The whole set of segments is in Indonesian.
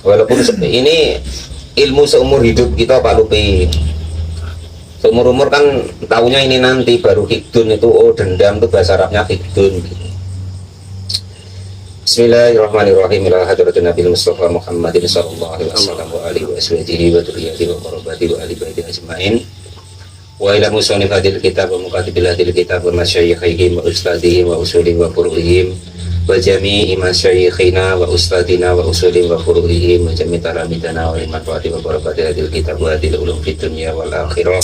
Walaupun ini ilmu seumur hidup kita Pak Lupi. Seumur umur kan tahunya ini nanti baru hikdun itu, oh dendam itu bahasa Arabnya hikdun. Bismillahirrahmanirrahim. Ila hadratin Nabi Mustafa Muhammadin sallallahu alaihi wasallam wa alihi wa sahbihi wa dzurriyyatihi wa qarabati wa ali baiti ajmain. Wa ila musannif hadil kitab wa muqaddibil hadil kitab wa masyayikhihi wa ustadhihi wa usulihi wa furu'ihim wa jami'i masyayikhina wa ustadina wa usulihi wa furu'ihim wa jami'i talamidana wa manfaati wa barakati hadil kitab wa hadil ulum fid dunya wal akhirah.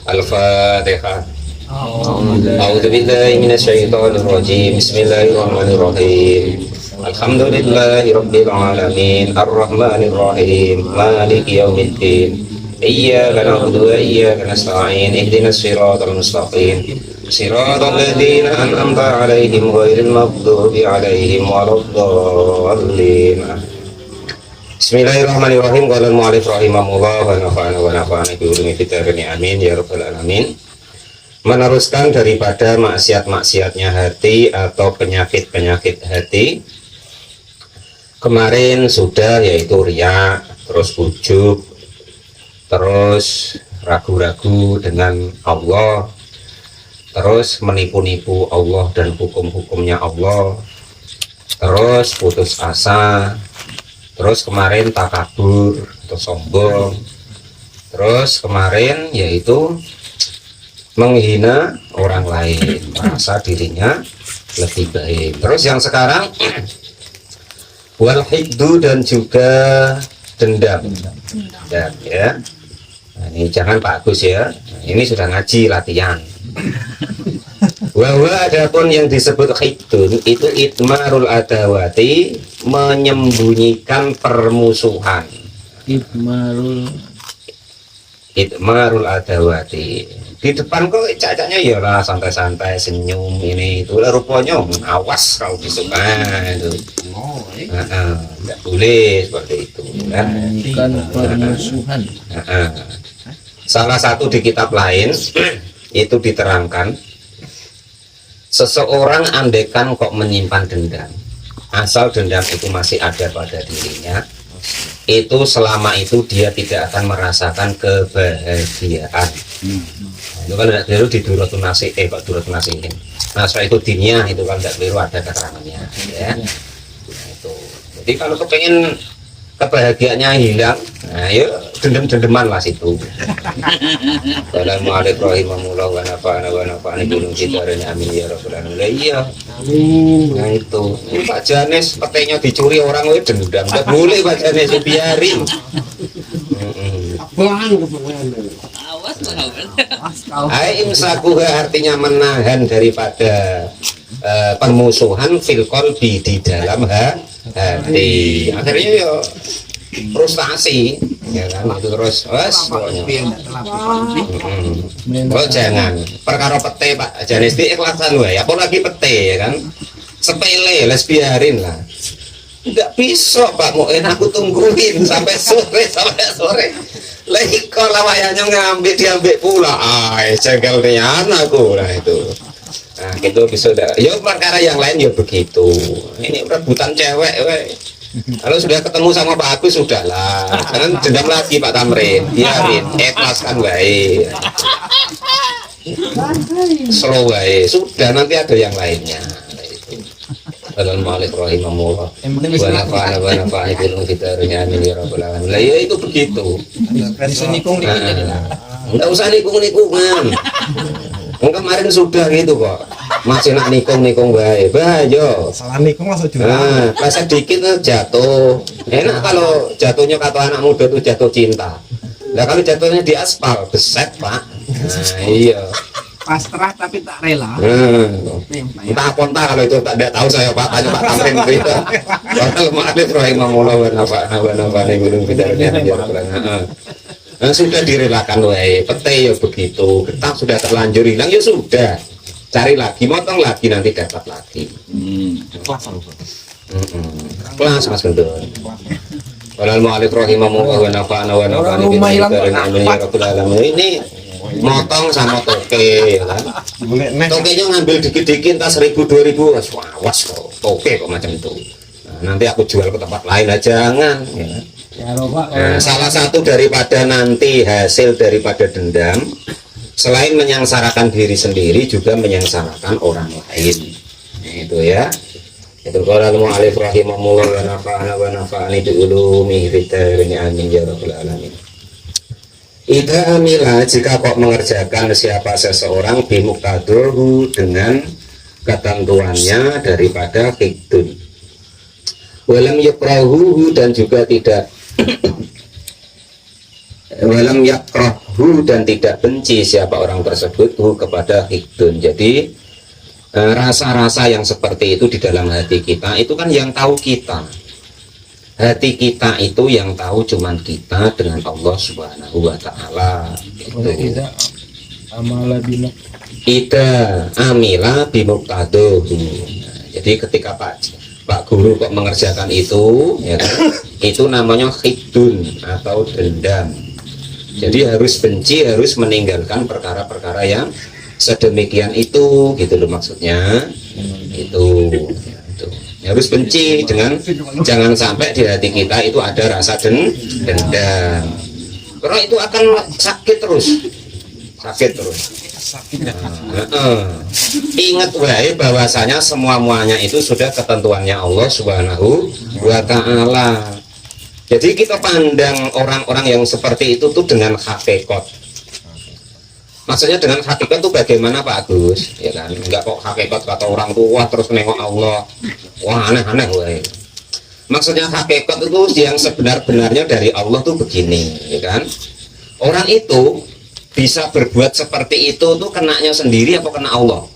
Al-Fatihah. A'udzu billahi minasyaitonir rajim. Bismillahirrahmanirrahim. Alhamdulillahi rabbil alamin arrahmanir rahim maliki yaumiddin. Iyyaka na'budu wa iyyaka nasta'in ihdinas siratal mustaqim siratal ladzina an'amta 'alaihim ghairil maghdubi 'alaihim waladdallin. Bismillahirrahmanirrahim. Qala al-mu'allif rahimahullah wa nafa'ana wa nafa'ana bi ulumi fitarini amin ya rabbal alamin. Meneruskan daripada maksiat-maksiatnya hati atau penyakit-penyakit hati. Kemarin sudah, yaitu riya, terus ujub, terus ragu-ragu dengan Allah, terus menipu-nipu Allah dan hukum-hukumnya Allah, terus putus asa, terus kemarin takabur atau sombong, terus kemarin yaitu menghina orang lain, merasa dirinya lebih baik. Terus yang sekarang wal hikdu dan juga dendam. Dan ya. Nah, ini jangan Pak Agus ya. Nah, ini sudah ngaji latihan. Bahwa adapun yang disebut hikdun itu itmarul adawati, menyembunyikan permusuhan. Itmarul adawati. Di depan kok cacaknya ya lah santai-santai senyum ini itu lah, rupanya awas kalau disuka itu. Tidak boleh seperti itu kan. Bukan permusuhan. Salah satu di kitab lain itu diterangkan, seseorang andekan kok menyimpan dendam, asal dendam itu masih ada pada dirinya, itu selama itu dia tidak akan merasakan kebahagiaan. Itu kan tidak keliru di Duratun Nasihin, Pak Duratun Nasihin. Nah setelah itu dinia itu kan tidak keliru ada keterangannya ya. Nah, itu. Jadi kalau kepengen kebahagiaannya hilang, nah yuk dendam-dendaman lah situ. Assalamualaikum warahmatullahi wabarakatuh. Gunung Citarani amin ya rabbal alamin. Iya. Nah itu. Ini Pak Janes petenya dicuri orang, itu dendam. Enggak boleh Pak Janes, biarin. Imsakuha artinya menahan daripada permusuhan fil qalbi, di dalam hati. Akhirnya ya frustasi ya kan, itu terus oh jangan perkara pete Pak Janis diikhlasan wae, apalagi pete ya kan, sepele les biarin lah. Enggak bisa Pak Muin, aku tungguin sampai sore lah kalau wayanya ngambil diambil pula, jengkel nian aku lah itu. Nah gitu bisa dah. Ya perkara yang lain ya begitu. Ini rebutan cewek we. Kalau sudah ketemu sama Pak Agus sudahlah, jangan dendam lagi Pak Tamrin, biarin, ikhlaskan wae. Slow wae, sudah nanti ada yang lainnya. Assalamualaikum warahmatullahi wabarakatuh. Lah ya itu begitu. Enggak usah nikung-nikungan. Kemarin sudah gitu kok. Masih nak nikung-nikung wae. Bayo. Salah nikung langsung juga. Nah, pas sedikit jatuh. Enak kalau jatuhnya kata anak muda itu jatuh cinta. Nah, kalau jatuhnya di aspal, beset, Pak. Nah, iya. Pasrah tapi tak rela. Entah apa entah kalau itu tak tahu saya Pak, tanya Pak Tamrin itu. Padahal ma'alif rahimahullah wa nafa'ana gunung bidarnya nah, sudah direlakan wae, pete ya begitu. Getah sudah terlanjur hilang ya sudah. Cari lagi, motong lagi, nanti dapat lagi. Kelas Mas Gendon. Walal ma'alif rahimahullah wa nafa'ana gunung bidarnya ini motong sama toke ya kan. Tokenya ngambil dikit-dikit tas 1000 2000 awas kok toke kok macam itu. Nah, nanti aku jual ke tempat lain aja, jangan ya. Kalau Pak, Nah, salah satu daripada nanti hasil daripada dendam, selain menyengsarakan diri sendiri juga menyengsarakan orang lain. Itu ya. Itu qala al-mu'allif rahimahullah wa nafa'ana wa nafa'ani bi ulumihi fid dharain amin ya rabbal alamin. Idza amila, jika kok mengerjakan siapa seseorang bimuqtadahu dengan ketentuannya daripada hikdun. Walam yakrahuhu, dan juga tidak walam yakrahu, dan tidak benci siapa orang tersebut kepada hikdun. Jadi rasa-rasa yang seperti itu di dalam hati kita itu kan yang tahu kita. Hati kita itu yang tahu cuman kita dengan Allah Subhanahu wa taala. Ida amala bina. Ida amila bimuqtadahu. Jadi ketika Pak Guru kok mengerjakan itu, ya kan? Itu namanya hikdun atau dendam. Jadi harus benci, harus meninggalkan perkara-perkara yang sedemikian itu, gitu loh maksudnya. Itu harus benci, dengan jangan sampai di hati kita itu ada rasa dendam, karena itu akan sakit terus. Ingat wae bahwasanya muanya itu sudah ketentuannya Allah Subhanahu wa taala. Jadi kita pandang orang-orang yang seperti itu tuh dengan hakikat. Maksudnya dengan hakikat itu bagaimana Pak Agus? Ya kan, enggak kok hakikat kata orang tua terus nengok Allah. Wah, aneh-aneh woy. Maksudnya hakikat itu yang sebenar-benarnya dari Allah tuh begini, ya kan? Orang itu bisa berbuat seperti itu tuh kenanya sendiri apa kena Allah?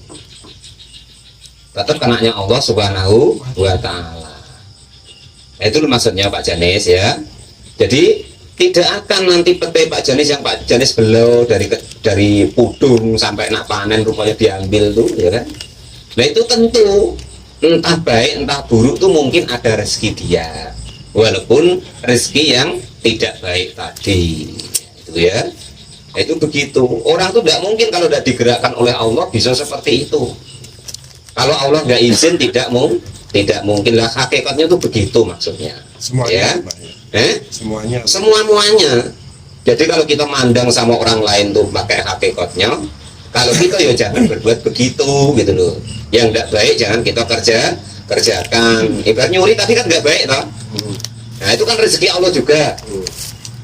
Tetap kenanya Allah Subhanahu wa taala. Itu maksudnya Pak Janis ya. Jadi tidak akan nanti pete Pak Janis yang Pak Janis belau dari pudung sampai nak panen rupanya diambil tuh, ya kan? Nah itu tentu entah baik entah buruk tuh mungkin ada rezeki dia, walaupun rezeki yang tidak baik tadi, itu ya. Nah, itu begitu. Orang tuh tidak mungkin kalau tidak digerakkan oleh Allah bisa seperti itu. Kalau Allah nggak izin tidak mungkin lah. Hakikatnya tuh begitu maksudnya. Semuanya. Ya? Semuanya. Jadi kalau kita mandang sama orang lain tuh pakai hakikatnya, kalau kita ya jangan berbuat begitu gitu loh. Yang tidak baik jangan kita kerjakan. Ibarat nyuri tadi kan nggak baik toh. Nah itu kan rezeki Allah juga.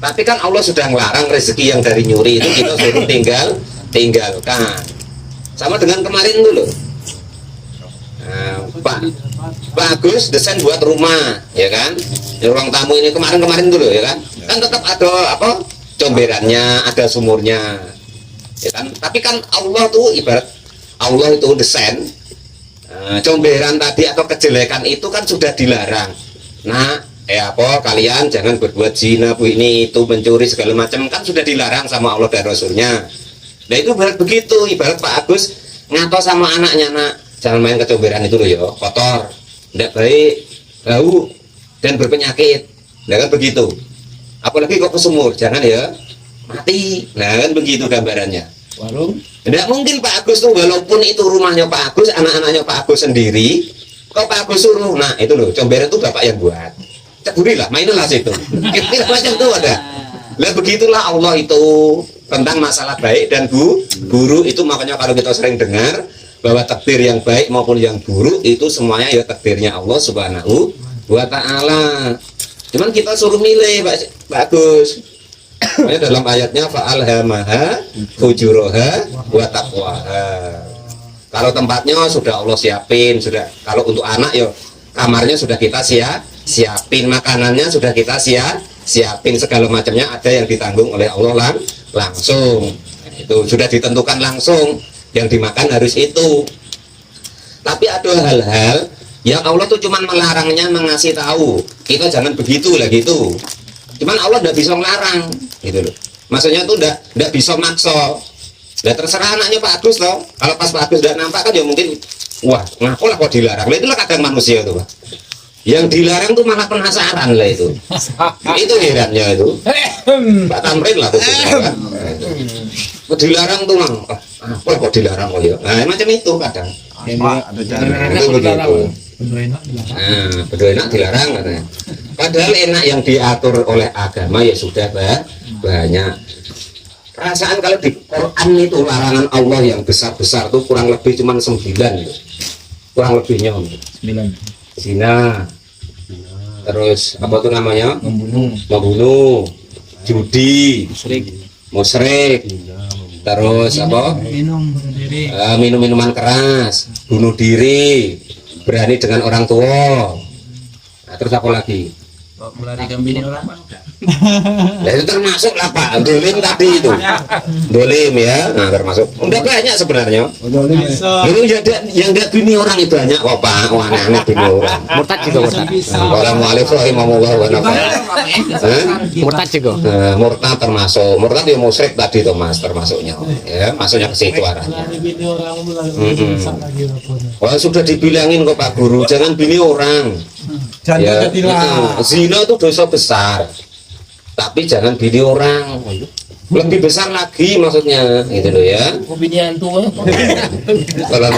Tapi kan Allah sudah ngelarang rezeki yang dari nyuri itu kita suruh tinggalkan. Sama dengan kemarin dulu. Nah, Pak Agus desain buat rumah, ya kan? Ruang tamu ini kemarin dulu, ya kan? Kan tetap ada apa? Comberannya, ada sumurnya, ya kan? Tapi kan Allah tuh ibarat Allah itu desain comberan tadi atau kejelekan itu kan sudah dilarang. Nah, kalian jangan berbuat zina, bu ini itu mencuri segala macam kan sudah dilarang sama Allah dan Rasulnya. Nah itu ibarat begitu, ibarat Pak Agus ngato sama anaknya, nak jangan main kecomberan itu loh ya, kotor, tidak baik, bau dan berpenyakit. Nah kan begitu. Apalagi kok ke sumur, jangan ya, mati. Nah kan begitu gambarannya. Warung? Tidak mungkin Pak Agus tuh walaupun itu rumahnya Pak Agus, anak-anaknya Pak Agus sendiri, kok Pak Agus suruh, nah itu loh, comberan itu bapak yang buat. Ceburilah, mainlah situ. Kira macam itu ada. Lah begitulah Allah itu tentang masalah baik dan buruk itu, makanya kalau kita sering dengar bahwa takdir yang baik maupun yang buruk itu semuanya ya takdirnya Allah Subhanahu wa taala. Cuman kita suruh milih Pak Agus. Dalam ayatnya fa'alhamaha fujuraha wa taqwaha. Kalau tempatnya sudah Allah siapin, sudah kalau untuk anak ya kamarnya sudah kita siapin, makanannya sudah kita siapin, segala macamnya ada yang ditanggung oleh Allah langsung. Itu sudah ditentukan langsung. Yang dimakan harus itu. Tapi ada hal-hal yang Allah tuh cuman melarangnya, mengasih tahu kita jangan begitu lah gitu. Cuman Allah tidak bisa melarang gitu loh. Maksudnya tuh tidak bisa maksa. Nah terserah anaknya Pak Agus loh. Kalau pas Pak Agus tidak nampak kan ya mungkin wah ngaku lah kok dilarang. Lah itulah kadang manusia tuh Pak. Yang dilarang tuh malah penasaran lah itu. Itu herannya itu. Pak Tamrin lah tuh kan. Dilarang tuh apa kok dilarang kok ya. Nah macam itu kadang. Ada cara. Itu begitu. Betul enak dilarang katanya. Padahal enak yang diatur oleh agama ya sudah banyak. Perasaan kalau di Quran itu larangan Allah yang besar-besar tuh kurang lebih cuma 9 gitu. Kurang lebihnya 9. zina, terus apa tuh namanya, Membunuh. judi, musyrik, terus apa, minum minuman keras, bunuh diri, berani dengan orang tua. Nah, terus apa lagi? Melarikan bini orang. Nah, itu termasuk lah Pak, dolim tadi itu, dolim ya. Nah, termasuk udah banyak sebenarnya. Itu yang enggak bini orang itu banyak kok Pak, aneh-aneh bini orang. Murtad juga murtad. Waalaikumsalam warahmatullahi wabarakatuh. Murtad juga. Murtad termasuk, murtad ya musyrik tadi tuh Mas, termasuknya ya, masuknya ke situ arahnya. Wah, sudah dibilangin kok Pak Guru, jangan bini orang. Ya, zina itu dosa besar, tapi jangan bini orang. Lebih besar lagi maksudnya, gitu loh ya. Bini antu. Kalau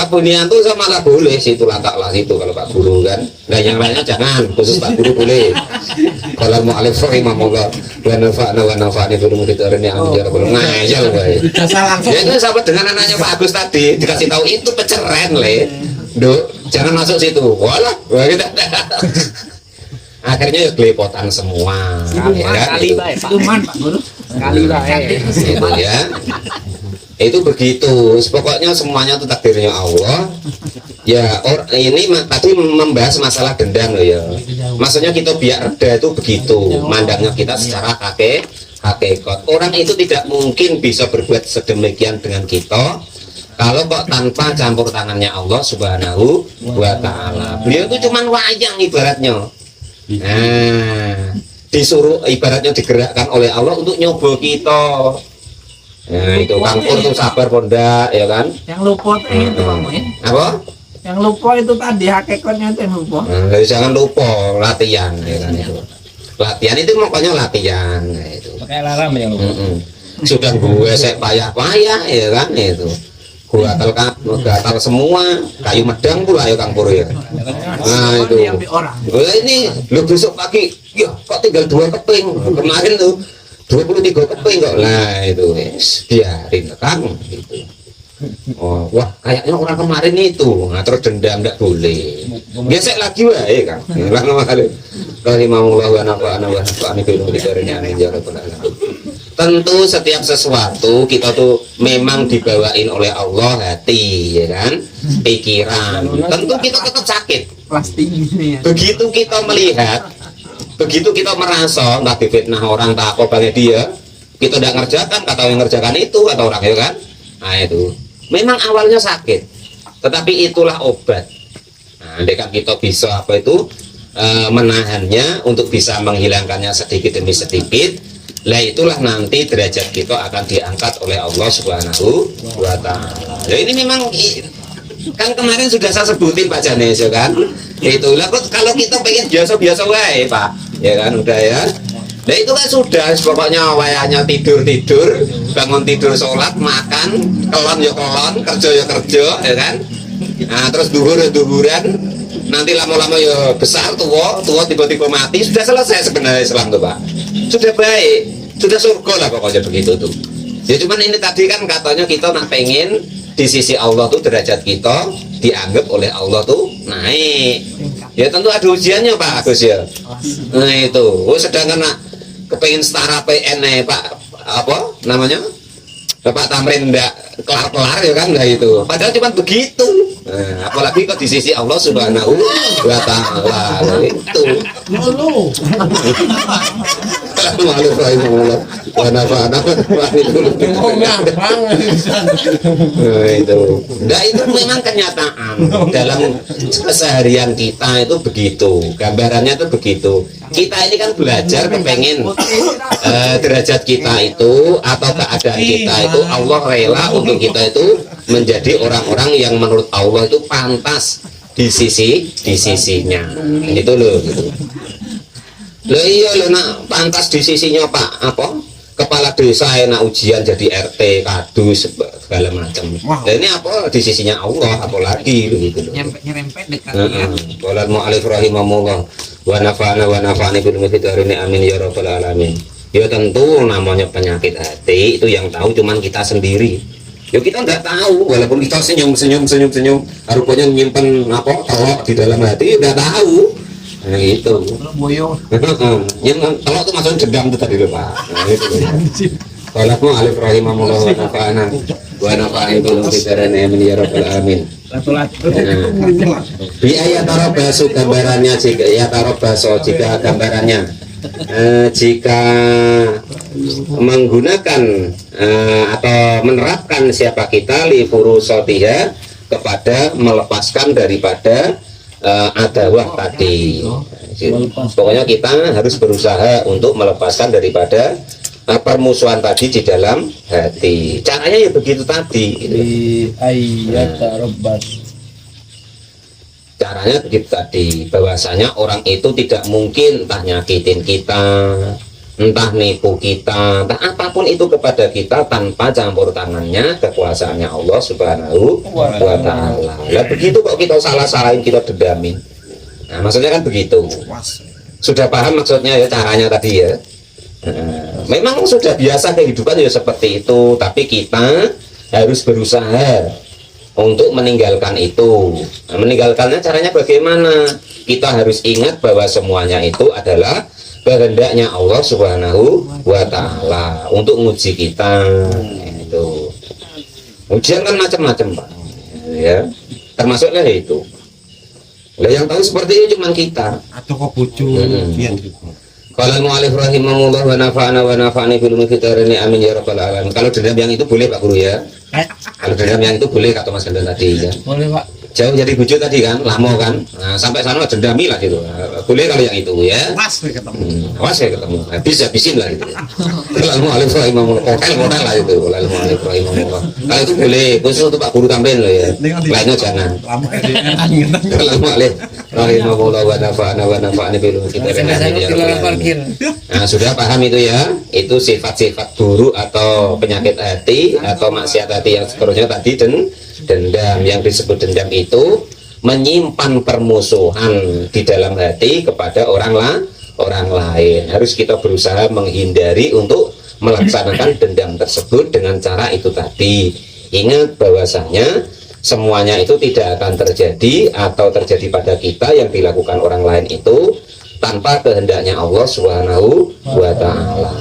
bini antu sama lah boleh, situ lantak lah situ kalau Pak Guru kan. Nah yang lainnya jangan, khusus Pak Guru boleh. Kalau mau alif rohi mamoga, wa nafa'ani belum diterin yang anjar belum ngajal baik. Ya itu sama dengan anaknya Pak Agus tadi dikasih tahu itu peceren le. Duh, jangan masuk situ. Walah, gitu. Akhirnya ya kelepotan semua. Kali baik Pak. Pak Guru. Kali baik. Itu ya. Itu begitu. Pokoknya semuanya itu takdirnya Allah. Ya, ini tadi membahas masalah dendam loh ya. Maksudnya kita biar reda itu begitu. Mandangnya kita secara hakikat. Orang itu tidak mungkin bisa berbuat sedemikian dengan kita kalau kok tanpa campur tangannya Allah Subhanahu wa Ta'ala. Beliau itu cuman wayang ibaratnya. Nah, disuruh ibaratnya digerakkan oleh Allah untuk nyoba kita. Nah, itu Kangpur tuh sabar pondak ya kan? Yang lupa itu Bang Muin. Apa? Yang lupa itu tadi hakikatnya itu yang lupa. Nah, jangan lupa latihan ya kan itu. Latihan itu makanya latihan nah, itu. Pakai alarm ya lu. Sudah gue payah-payah ya kan itu. Gatal semua, kayu medang pula ya Kang Pur ya. Nah itu. Ini lu besok pagi, ya kok tinggal 2 keping. Kemarin tuh 23 keping kok. Nah itu, biarin Kang gitu. Oh, wah kayaknya orang kemarin itu. Nah terus dendam enggak boleh. Gesek lagi wae Kang. Lah kali. Rahimahullah wa nafa'ana wa nafa'ani bil hidayah amin ya rabbal alamin. Tentu setiap sesuatu kita tuh memang dibawain oleh Allah hati ya kan, pikiran. Tentu kita tetap sakit. Begitu kita melihat, begitu kita merasa nggak difitnah orang tak apa banget dia, kita tidak ngerjakan kata yang ngerjakan itu kata orang ya kan. Nah itu memang awalnya sakit, tetapi itulah obat. Nah, dekat kita bisa apa itu menahannya untuk bisa menghilangkannya sedikit demi sedikit. Lah itulah nanti derajat kita akan diangkat oleh Allah Subhanahu wa Ta'ala. Ya ini memang kan kemarin sudah saya sebutin Pak Janes ya kan. Itulah kalau kita pengen biasa-biasa wae Pak, ya kan udah ya. Nah itu kan sudah pokoknya wayahnya tidur, bangun tidur, sholat, makan, kelon ya kelon, kerja ya kerja, ya kan. Nah terus duhuran, nanti lama-lama ya besar tua tiba-tiba mati, sudah selesai sebenarnya Islam tuh Pak. Sudah baik, sudah surga lah pokoknya begitu tuh. Ya cuman ini tadi kan katanya kita nak pengen di sisi Allah tuh derajat kita dianggap oleh Allah tuh naik. Ya tentu ada ujiannya Pak Agus ya. Nah itu, sedangkan nak kepengen setara PN Pak apa namanya? Bapak Tamrin enggak kelar-kelar ya kan enggak itu. Padahal cuma begitu. Nah, apalagi kok di sisi Allah Subhanahu wa Ta'ala itu. Malu rahimahullah. Wa nafa'ana itu. Nah itu memang kenyataan dalam keseharian kita itu begitu. Gambarannya itu begitu. Kita ini kan belajar kepengen derajat kita itu atau keadaan kita itu Allah rela untuk kita itu menjadi orang-orang yang menurut Allah itu pantas di sisinya itu loh gitu. Loh iya loh nak pantas di sisinya Pak apa kepala desa enak ujian jadi RT, kadus segala macam. Nah, ini apa di sisinya Allah apalagi begitu loh. Nyerempet dekat. Qala al-mu'allif rahimahullah wa nafa'ani bil mithdarini amin ya rabbal alamin. Ya tentu namanya penyakit hati itu yang tahu cuman kita sendiri. Ya kita nggak tahu walaupun kita senyum rupanya nyimpen apa telok di dalam hati nggak tahu. Nah gitu. Boyo. Yang telok itu maksudnya dendam itu tadi loh Pak. Nah itu. Qala al-mu'allif rahimahullah wa nafa'ani bil mithdarini amin ya rabbal alamin. Bi ayat tarobasu gambarannya jika gambarannya jika menggunakan atau menerapkan siapa kita li furusotiha kepada melepaskan daripada adawah tadi. Pokoknya kita harus berusaha untuk melepaskan daripada permusuhan tadi di dalam hati. Caranya ya begitu tadi. Ayat Rabbas. Caranya begitu tadi, bahwasanya orang itu tidak mungkin entah nyakitin kita, entah nipu kita, entah apapun itu kepada kita tanpa campur tangannya kekuasaannya Allah Subhanahu wa Ta'ala. Lah begitu kok kita salah-salahin, kita dendamin. Nah maksudnya kan begitu. Sudah paham maksudnya ya caranya tadi ya. Memang sudah biasa kehidupan ya seperti itu, tapi kita harus berusaha untuk meninggalkan itu. Nah, meninggalkannya caranya bagaimana? Kita harus ingat bahwa semuanya itu adalah kehendaknya Allah Subhanahu wa Ta'ala untuk menguji kita. Itu ujian kan macam-macam Pak ya, termasuknya itu. Nah, yang tahu seperti ini cuma kita atau kok bojo pian gitu. Kalau mu'alif rahimahullah wa nafa'ani bil mithdarini amin ya rabbal alamin. Kalau dendam yang itu boleh Pak Guru ya. Kalau dendam yang itu boleh kata Mas Gendon tadi ya. Boleh Pak. Jauh jadi bujuk tadi kan, lama kan. Nah, sampai sana dendami lah gitu. Boleh kalau yang itu ya. Pas ketemu. Awas ya ketemu. Habisin lah gitu. Kalau mu'alif rahimahullah model lah itu. Kalau mu'alif rahimahullah. Kalau itu boleh khusus untuk Pak Guru tambahin loh ya. Lainnya jangan. Lama angin. Kalau mu'alif rahimahullah wa nafa'ani bil mithdarini amin ya rabbal alamin. Nah sudah paham itu ya, itu sifat-sifat buruk atau penyakit hati atau maksiat hati yang seterusnya tadi. Dendam, yang disebut dendam itu menyimpan permusuhan di dalam hati kepada orang lain. Harus kita berusaha menghindari untuk melaksanakan dendam tersebut dengan cara itu tadi. Ingat bahwasanya semuanya itu tidak akan terjadi atau terjadi pada kita yang dilakukan orang lain itu tanpa kehendaknya Allah Subhanahu wa Ta'ala.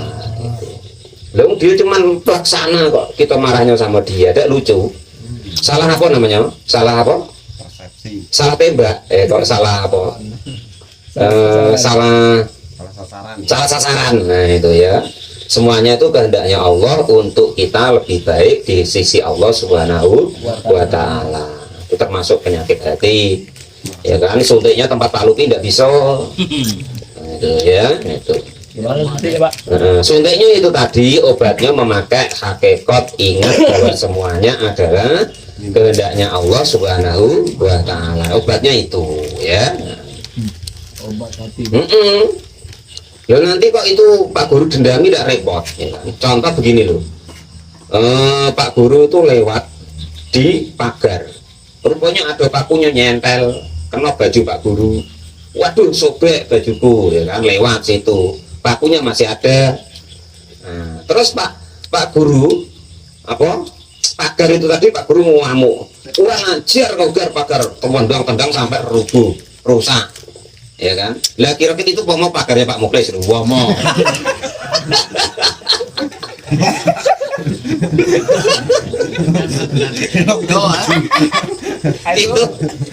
Lalu dia cuman pelaksana kok, kita marahnya sama dia, tidak lucu. Salah apa namanya? Salah apa? Persepsi. Salah tembak. Kok salah apa? Salah Sasaran. salah sasaran. Nah itu ya. Semuanya itu kehendaknya Allah untuk kita lebih baik di sisi Allah Subhanahu wa Ta'ala. Itu termasuk penyakit hati. Ya kan, suntiknya tempat Pak Luki tidak bisa. Nah, itu ya, itu. Gimana suntik Pak? Suntiknya itu tadi obatnya memakai hakikat, ingat bahwa semuanya adalah kehendaknya Allah Subhanahu wa Ta'ala. Obatnya itu ya. Obat hati. Ya nanti kok itu Pak Guru dendami tidak repot ya kan? Contoh begini loh, Pak Guru itu lewat di pagar, rupanya ada pakunya nyentel kena baju Pak Guru. Waduh sobek bajuku ya kan, lewat situ pakunya masih ada. Nah, terus Pak Guru apa pagar itu tadi Pak Guru ngamuk, kurang ajar kau gar pagar, tendang sampai rubuh rusak ya kan. Lah kira-kira itu mau pagarnya Pak Muklis wah mau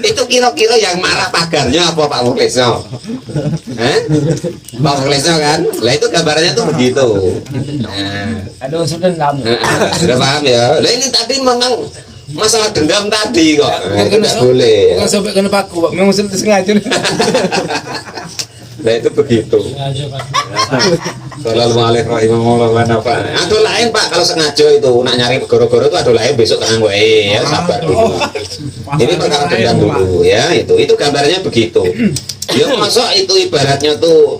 itu kira-kira yang marah pagarnya apa Pak Muklisno? Pak Muklisno kan? Lah itu gambarannya tuh begitu. Nah, Ada unsur dendam. sudah paham ya? Lah ini tadi memang masalah dendam tadi kok. Itu nggak boleh. Bukan sobek kena paku Pak, memang sudah sengaja. Nah itu begitu. Sallallahu alaihi wa sallam. Ada lain Pak kalau sengaja itu nak nyari goro-goro itu ada lain besok tenang wae ya, sabar dulu. Ini perkara dendam dulu ya, itu gambarnya begitu. Ya masa itu ibaratnya tuh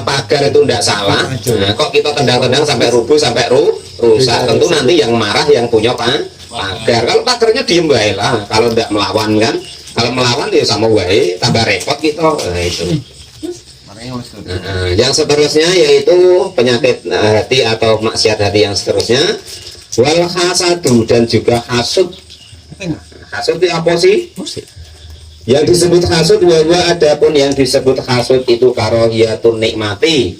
pagar itu ndak salah. Nah, kok kita tendang-tendang sampai rubuh sampai rusak. Tentu nanti yang marah yang punya pagar. Kalau pagarnya diem bae lah. Kalau ndak melawan kan. Kalau melawan ya sama wae, tambah repot kita. Nah, itu. Yang seterusnya yaitu penyakit hati atau maksiat hati yang seterusnya. Wal hasadu, dan juga hasud. Hasud itu apa sih? Yang disebut hasud, bahwa adapun yang disebut hasud itu karohiyatun nikmati,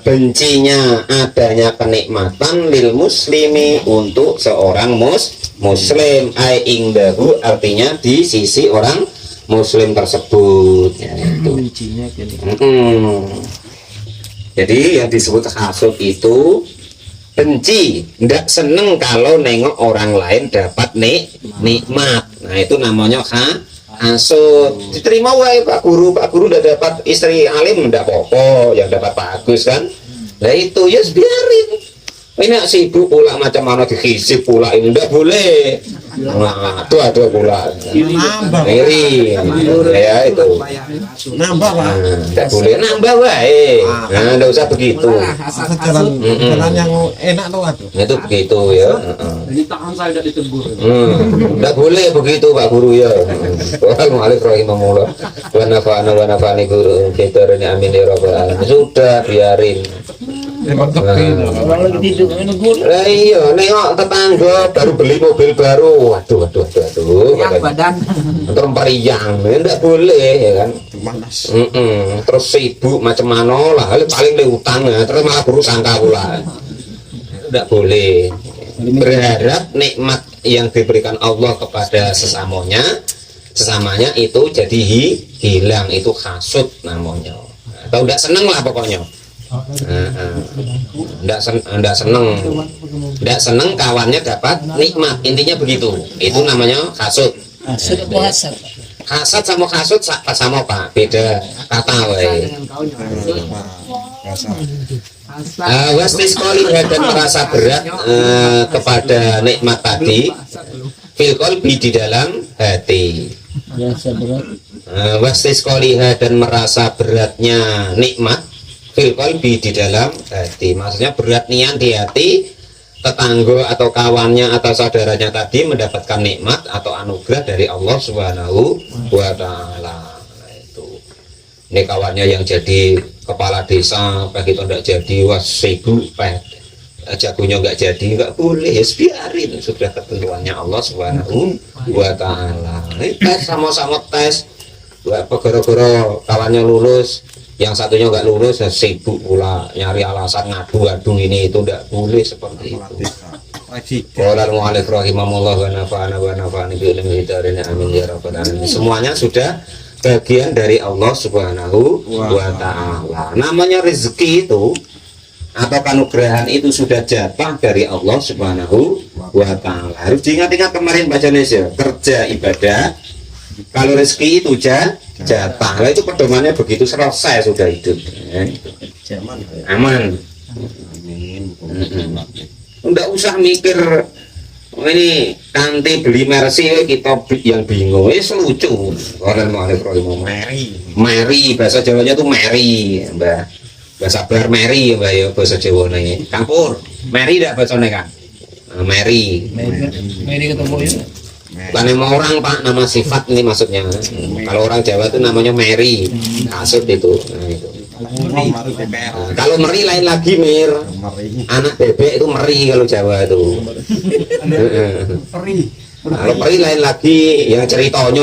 bencinya adanya kenikmatan lil muslimi untuk seorang muslim, ai ingdahu, artinya di sisi orang muslim tersebut, ya, itu. Jadi yang disebut hasud itu benci, tidak seneng kalau nengok orang lain dapat nikmat. Nah itu namanya hasud. Diterima wae Pak Guru udah dapat istri alim, ndak apa-apa, yang dapat bagus kan. Nah itu ya biarin. Ini sibuk pula macam mana dikisip pula, ini ndak boleh. Nah, ada pula. Iri. Ya itu. Nambah lah. Ndak boleh nambah wae. Nah, ndak usah begitu. Jalan yang enak tuh aduh. Itu begitu ya. Jadi tangan saya tidak ditegur. Nggak boleh begitu Pak Guru ya. Waalaikumsalam rahimahullah. Wa nafa'ani guru kita ini amin ya rabbal alamin. Sudah biarin. Emang Orang lagi tidur minum gula. Lah iya, nengok tetangga baru beli mobil baru. Waduh. Yang badan. Terus pariyang, nggak boleh ya kan. panas. Terus sibuk macam mana lah, paling le utang ya, terus malah buruk sangka pula. Tidak boleh. Berharap nikmat yang diberikan Allah kepada sesamanya itu jadi hilang, itu hasud namanya. Atau tidak seneng lah pokoknya. Tidak seneng kawannya dapat nikmat, intinya begitu. Itu namanya hasud. Hasad sama hasud sama Pak, beda kata wae. Wastisqoli dan merasa berat kepada nikmat tadi, fil qalbi di dalam hati. Wastisqoli dan merasa beratnya nikmat fil qalbi di dalam hati. Maksudnya berat niat di hati tetangga atau kawannya atau saudaranya tadi mendapatkan nikmat atau anugerah dari Allah Subhanahu wa Ta'ala. Nah, itu ini kawannya yang jadi kepala desa, begitu tidak jadi sibuk, jagonya nggak jadi, nggak boleh, biarin, sudah ketentuannya Allah Subhanahu wa Ta'ala. Tes sama-sama tes, gara-gara kawannya lulus, yang satunya nggak lulus, sibuk pula nyari alasan ngadu-ngadu, ini itu tidak boleh seperti itu. Qolal mu'alif rahimahullah wa nafa'ana wa nafa'ani bi ilmihi darin amin ya rabbal alamin. Semuanya sudah bagian dari Allah Subhanahu wa Ta'ala. Namanya rezeki itu atau kanugrahan itu sudah jatah dari Allah Subhanahu wa Ta'ala. Harus diingat-ingat kemarin Pak Janes, kerja ibadah, kalau rezeki itu jatah, lah itu pedomannya begitu, selesai sudah hidup. Aman. Enggak usah mikir ini nanti beli Mercy kita yang bingung, lucu. Orang mau Mary, bahasa Jawanya tuh Mary, Mbak. Bahasa Bar Mary, Mbak ya bahasa Jawa nih. Campur. Mary enggak bacanya kan? Mary ketemu ya. Bukan nama orang Pak, nama sifat ini maksudnya. Kalau orang Jawa itu namanya Mary, kasut itu. Nah, itu. Kalau Meri lain lagi Mir, anak bebek itu Meri kalau Jawa itu. Kalau Meri lain lagi, yang ceritanya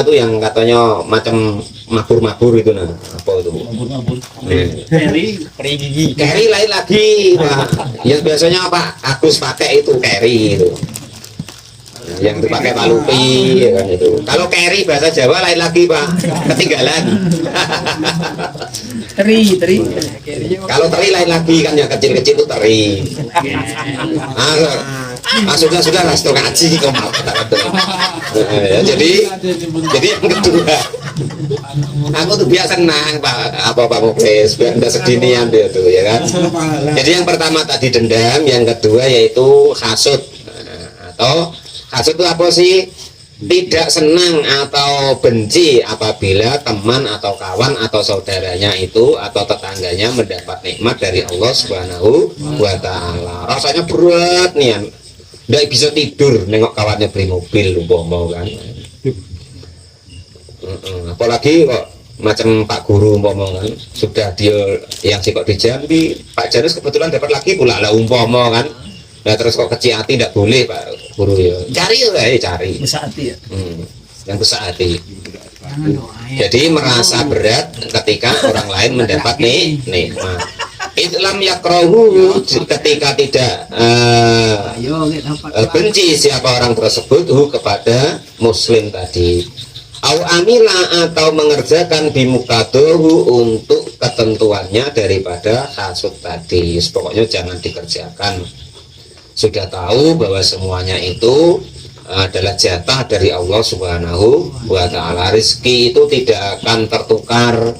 itu yang katanya macam mabur itu nah, apa itu? Keri lain lagi, Pak. Yang biasanya Pak Agus pakai itu keri itu. Yang dipakai Pak Lupi ya kan itu. Kalau keri bahasa Jawa lain lagi Pak, ketinggalan. Teri. Kalau teri lain lagi kan, yang kecil-kecil itu teri. Sudah lah setelah ngaji kok ya, jadi yang kedua, aku tuh biasa senang Pak Muklis, biar enggak sedinian dia tuh ya kan. Jadi yang pertama tadi dendam, yang kedua yaitu hasud. Atau hasud itu apa sih? tidak senang atau benci apabila teman atau kawan atau saudaranya itu atau tetangganya mendapat nikmat dari Allah Subhanahu wa taala. Rasanya berat nih, nggak bisa tidur nengok kawannya beli mobil umpama kan. Apalagi kok macam Pak Guru umpama kan, sudah dia yang sih kok di Jambi, Pak Janus kebetulan dapat lagi pula lah umpama kan. Nah terus kok kecil hati tidak boleh Pak Guru ya, cari ya cari Besar hati ya. yang besar hati. Jadi merasa berat ketika orang lain mendapat nikmat. Islam yakrohu ketika tidak benci siapa orang tersebut kepada muslim tadi. Au amila atau mengerjakan bimukadohu untuk ketentuannya daripada hasud tadi. Pokoknya jangan dikerjakan. Sudah tahu bahwa semuanya itu adalah jatah dari Allah Subhanahu wa taala. Rezeki itu tidak akan tertukar,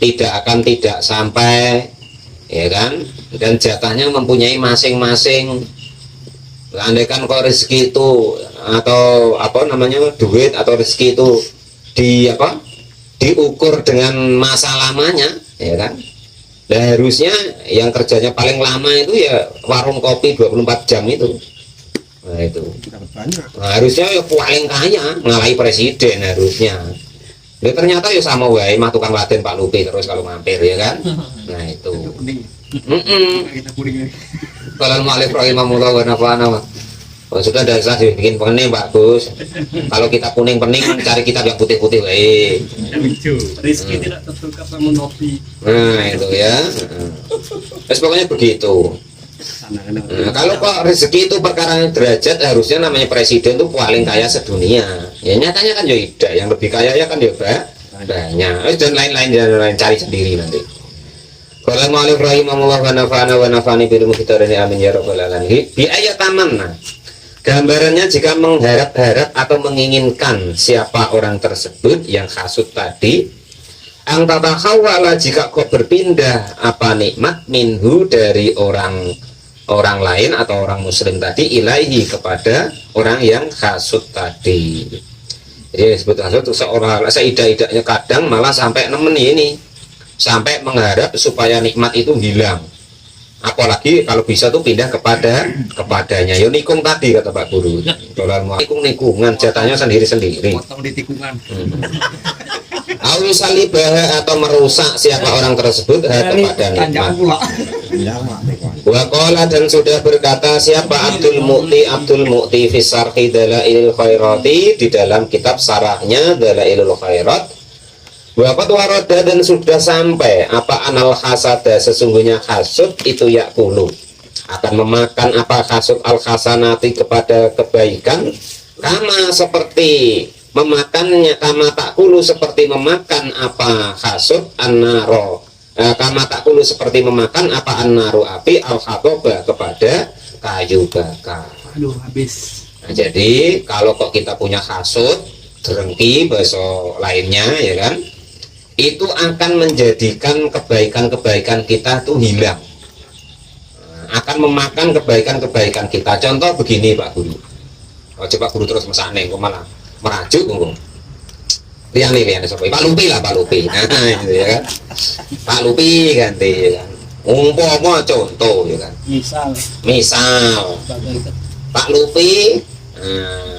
tidak sampai, ya kan? Dan jatahnya mempunyai masing-masing. Andaikan kok rezeki itu atau apa namanya duit atau rezeki itu diukur dengan masa lamanya, ya kan? Nah, harusnya yang kerjanya paling lama itu ya warung kopi 24 jam itu. Nah itu. Nah, harusnya ya paling kaya ngalahi presiden harusnya. Nah, ternyata ya sama wae mah tukang laden Pak Lupi terus kalau mampir ya kan. Nah itu. Kalau mu'alif rahimahullah wa nafa'ana. Oh, sudah ada saya bikin pening bagus. Kalau kita kuning pening cari kitab yang putih-putih wae. Rizki tidak tertukar sama nopi. Nah itu ya. Terus pokoknya begitu. Nah, kalau kok rezeki itu perkara derajat, harusnya namanya presiden itu paling kaya sedunia. Ya nyatanya kan ya tidak, yang lebih kaya ya kan ya banyak. Dan lain-lain cari sendiri nanti. Qala ma'alif rahimahullah wa nafa'ana wa nafa'ani bil mukhtarani amin ya rabbal alamin. Bi ayat tamanna. Gambarannya jika mengharap-harap atau menginginkan siapa orang tersebut yang hasud tadi, ang tatakawala jika kok berpindah apa nikmat minhu dari orang lain atau orang muslim tadi ilaihi kepada orang yang hasud tadi. Jadi disebut hasud itu seorang seidak-idaknya kadang malah sampai nemen ini, sampai mengharap supaya nikmat itu hilang. Apalagi kalau bisa tuh pindah kepadanya. Yo nikung tadi kata Pak Guru. Dolar nikungan jatahnya sendiri-sendiri. Potong di tikungan. Au salibah atau merusak siapa orang tersebut kepada nikmat. Wa qala dan sudah berkata siapa Abdul Mu'ti fi Sarhi Dalailil Khairati di dalam kitab sarahnya Dalailul Khairat. Waqad warada dan sudah sampai apa anal hasada sesungguhnya hasud itu yakulu akan memakan apa hasud al hasanati kepada kebaikan kama seperti memakannya kama takulu seperti memakan apa hasud annaro kama takulu seperti memakan apa annaro api al khatoba kepada kayu bakar. Aduh habis. Nah, jadi kalau kok kita punya hasud dengki bahasa lainnya ya kan, itu akan menjadikan kebaikan-kebaikan kita tuh hilang, akan memakan kebaikan-kebaikan kita. Contoh begini Pak Guru, coba Guru terus mesane kok malah merajuk ngomong lian sopo Pak Lupi lah Pak Lupi. Nah itu ya kan, Pak Lupi ganti ya kan, umpama contoh ya kan, misal Pak Lupi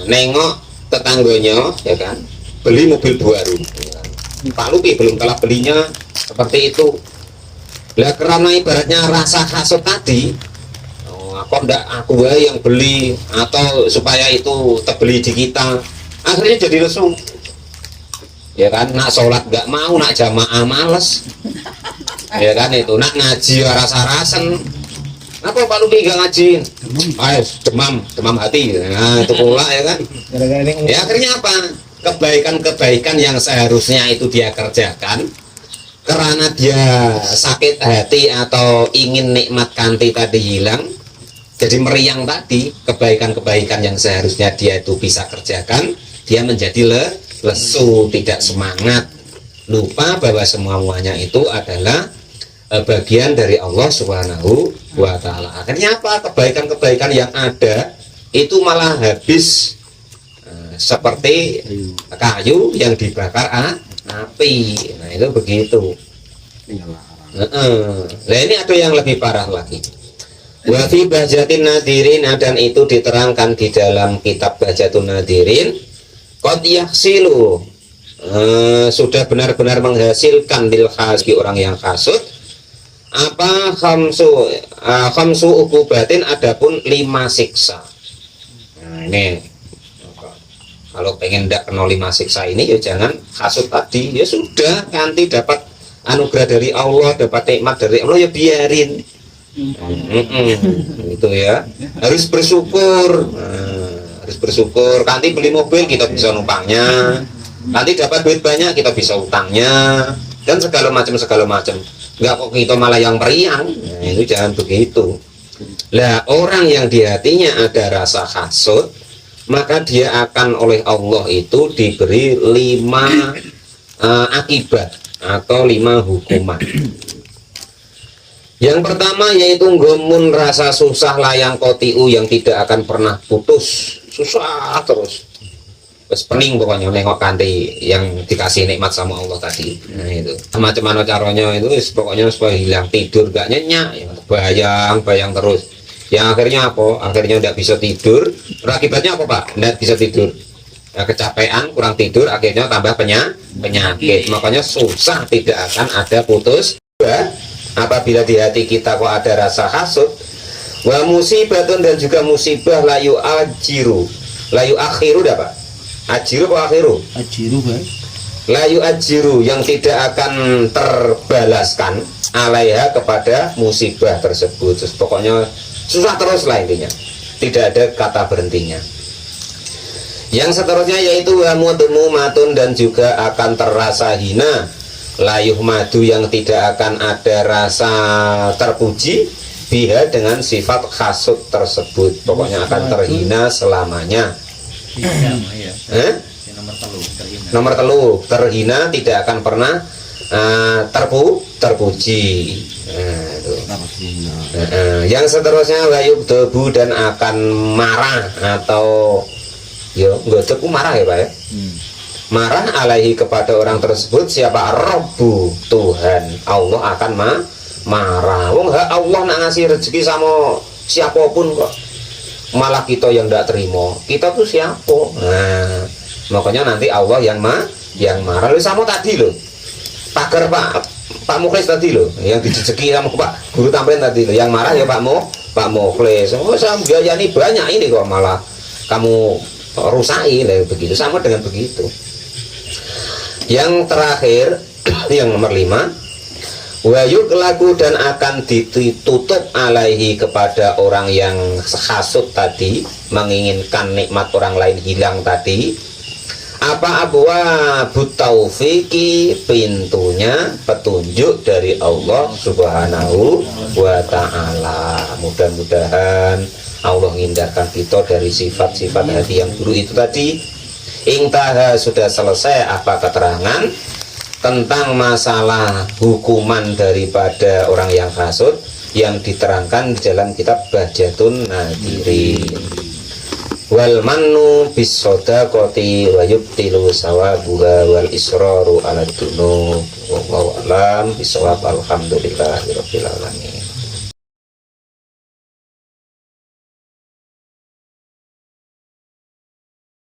nengok tetangganya ya kan beli mobil baru ya kan. Pak Lupi belum telah belinya seperti itu. Lah karena ibaratnya rasa hasud tadi, kok ndak aku yang beli atau supaya itu terbeli di kita, akhirnya jadi lesu. Ya kan, nak sholat nggak mau, nak jamaah males. Ya kan itu, nak ngaji rasa-rasen. Apa Pak Lupi nggak ngajiin? Ayo demam hati. Nah itu pula ya kan. Ya akhirnya apa? Kebaikan-kebaikan yang seharusnya itu dia kerjakan karena dia sakit hati atau ingin nikmat kanti tadi hilang, jadi meriang tadi, kebaikan-kebaikan yang seharusnya dia itu bisa kerjakan dia menjadi lesu, tidak semangat, lupa bahwa semuanya itu adalah bagian dari Allah Subhanahu wa taala. Akhirnya apa? Kebaikan-kebaikan yang ada itu malah habis seperti kayu yang dibakar api. Nah itu begitu. Nah ini ada yang lebih parah lagi. Wa fi bahjatin nadirin, dan itu diterangkan di dalam kitab Bahjatun Nadirin. Qad yahsilu, sudah benar-benar menghasilkan lil khasi, orang yang hasud, apa khamsu ukubatin, adapun 5 siksa. Nah ini kalau pengen tidak kena 5 siksa ini ya jangan hasud tadi, ya sudah, nanti dapat anugerah dari Allah, dapat nikmat dari Allah, ya biarin. Itu ya, harus bersyukur. Harus bersyukur. Nanti beli mobil kita bisa numpangnya, nanti dapat duit banyak kita bisa utangnya, dan segala macam. Enggak kok kita malah yang periang. Nah, itu jangan begitu. Lah orang yang di hatinya ada rasa hasud, maka dia akan oleh Allah itu diberi 5 akibat atau 5 hukuman. Yang pertama yaitu gomun, rasa susah layang kotiu, yang tidak akan pernah putus, susah terus. Terus pening pokoknya nengok kanti yang dikasih nikmat sama Allah tadi. Nah itu macam mana caranya itu, pokoknya supaya hilang, tidur gak nyenyak, ya, bayang terus. Yang akhirnya apa? Akhirnya tidak bisa tidur. Akibatnya apa Pak? Tidak bisa tidur. Ya, kecapean, kurang tidur, akhirnya tambah penyakit. Makanya susah tidak akan ada putus. Apabila di hati kita kok ada rasa hasud, wa musibatun, dan juga musibah, layu akhiru dah Pak, ajiru apa akhiru? Ajiru kan? Layu ajiru, yang tidak akan terbalaskan, alaiha, kepada musibah tersebut. Terus pokoknya susah terus lah intinya, tidak ada kata berhentinya. Yang seterusnya yaitu wa mudmumatun, dan juga akan terasa hina, layuh madu, yang tidak akan ada rasa terpuji, biha, dengan sifat hasud tersebut. Pokoknya akan terhina selamanya. Nomor telu, terhina, tidak akan pernah terpuji. Yang seterusnya wayub debu, dan akan marah atau yo nggak marah ya Pak ya. Marah alaihi, kepada orang tersebut. Siapa? Rabbu, Tuhan Allah akan marah. Wong Allah nak ngasih rezeki sama siapapun kok, malah kita yang tidak terima. Kita tuh siapa? Nah, makanya nanti Allah yang marah. Lalu sama tadi loh, pagar Pak Mukhlis tadi loh, yang diceki sama Pak Guru Tamrin tadi loh, yang marah ya Pak Mukhlis. Oh, saya biayani banyak ini kok malah kamu rusai lah, begitu. Sama dengan begitu. Yang terakhir yang nomor 5, wayuk lagu, dan akan ditutup alaihi, kepada orang yang hasud tadi, menginginkan nikmat orang lain hilang tadi, apa abwa butaufiki, pintunya petunjuk dari Allah Subhanahu wa ta'ala. Mudah-mudahan Allah menghindarkan kita dari sifat-sifat hati yang buruk itu tadi. Intaha, sudah selesai apa keterangan tentang masalah hukuman daripada orang yang hasud yang diterangkan di dalam kitab Bahjatun Nadirin. Wal mannu bis shadaqati wa yubtilu sawabuha wal israru ala dunub. Wallahu a'lam bishawab. Alhamdulillahirabbil alamin.